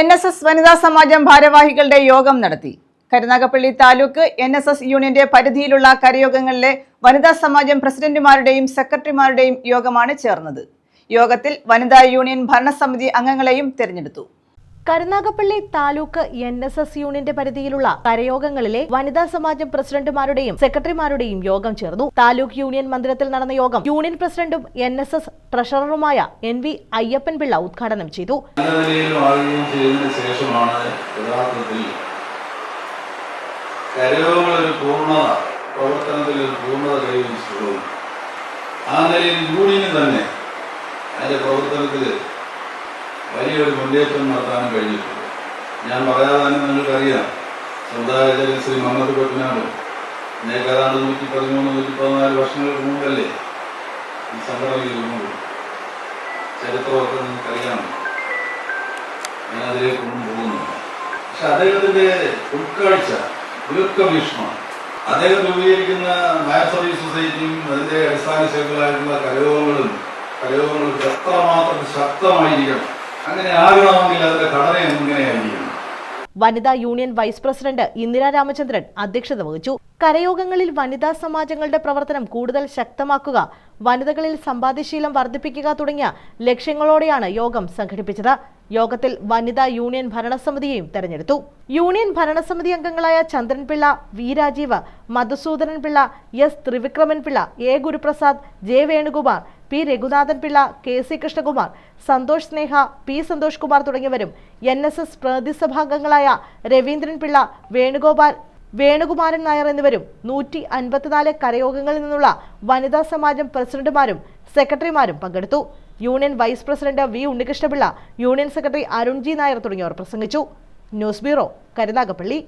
NSS വനിതാ സമാജം ഭാരവാഹികളുടെ യോഗം നടത്തി. കരുനാഗപ്പള്ളി താലൂക്ക് NSS യൂണിയന്റെ പരിധിയിലുള്ള കരയോഗങ്ങളിലെ വനിതാ സമാജം പ്രസിഡന്റുമാരുടെയും സെക്രട്ടറിമാരുടെയും യോഗമാണ് ചേർന്നത്. യോഗത്തിൽ വനിതാ യൂണിയൻ ഭരണസമിതി അംഗങ്ങളെയും തെരഞ്ഞെടുത്തു. കരുനാഗപ്പള്ളി താലൂക്ക് NSS യൂണിയന്റെ പരിധിയിലുള്ള കരയോഗങ്ങളിലെ വനിതാ സമാജം പ്രസിഡന്റുമാരുടെയും സെക്രട്ടറിമാരുടെയും യോഗം ചേർന്നു. താലൂക്ക് യൂണിയൻ മന്ദിരത്തിൽ നടന്ന യോഗം യൂണിയൻ പ്രസിഡന്റും NSS ട്രഷററുമായ NV അയ്യപ്പൻപിള്ള ഉദ്ഘാടനം ചെയ്തു. വലിയൊരു മുന്നേറ്റം നടത്താനും കഴിഞ്ഞിട്ടുണ്ട്. ഞാൻ പറയാതെ തന്നെ നിങ്ങൾക്കറിയാം, സ്വന്തമായ ശ്രീ മമ്മദ് കൊട്ടിനാട് ഏതാണ്ട് 113-114 വർഷങ്ങൾക്ക് മുമ്പല്ലേ ഈ സംഘടനയിൽ ഇരുന്നത്. ചരിത്രമൊക്കെ നിങ്ങൾക്കറിയാം, ഞാൻ അതിലേക്കൊന്നും പോകുന്നില്ല. പക്ഷെ അദ്ദേഹത്തിന്റെ ഉൾക്കാഴ്ച, ദീർഘവീക്ഷണം, അദ്ദേഹം രൂപീകരിക്കുന്ന നായർ സർവീസ് സൊസൈറ്റിയും അതിന്റെ അടിസ്ഥാന ശേഖരങ്ങളായിട്ടുള്ള കരയോഗങ്ങളും എത്രമാത്രം ശക്തമായിരിക്കണം, അങ്ങനെ ആകണമെങ്കിൽ അതിന്റെ ഘടന എങ്ങനെയായിരിക്കണം. വനിതാ union vice president Indira Ramachandran അധ്യക്ഷത വഹിച്ചു. കരയോഗങ്ങളിൽ വനിതാ സമാജങ്ങളുടെ പ്രവർത്തനം കൂടുതൽ ശക്തമാക്കുക, വനിതകളിൽ സമ്പാദ്യശീലം വർദ്ധിപ്പിക്കുക തുടങ്ങിയ ലക്ഷ്യങ്ങളോടെയാണ് യോഗം സംഘടിപ്പിച്ചത്. യോഗത്തിൽ വനിതാ യൂണിയൻ ഭരണസമിതിയെയും തെരഞ്ഞെടുത്തു. യൂണിയൻ ഭരണസമിതി അംഗങ്ങളായ Chandranpillai, V Rajeev, Madhusoodanan Pillai, S Trivikraman Pillai, A Guruprasad, J Venukumar, P Raghunathan Pillai, KC Krishnakumar, Santhosh Sneha, P Santhosh Kumar തുടങ്ങിയവരും NSS പ്രതിസഭാംഗങ്ങളായ രവീന്ദ്രൻ പിള്ള, വേണുകുമാരൻ നായർ എന്നിവരും 154 കരയോഗങ്ങളിൽ നിന്നുള്ള വനിതാ സമാജം പ്രസിഡന്റുമാരും സെക്രട്ടറിമാരും പങ്കെടുത്തു. Union vice president V Unnikrishnapillai, union secretary Arun G Nair തുടങ്ങിയവർ പ്രസംഗിച്ചു. News bureau, Karunagappally.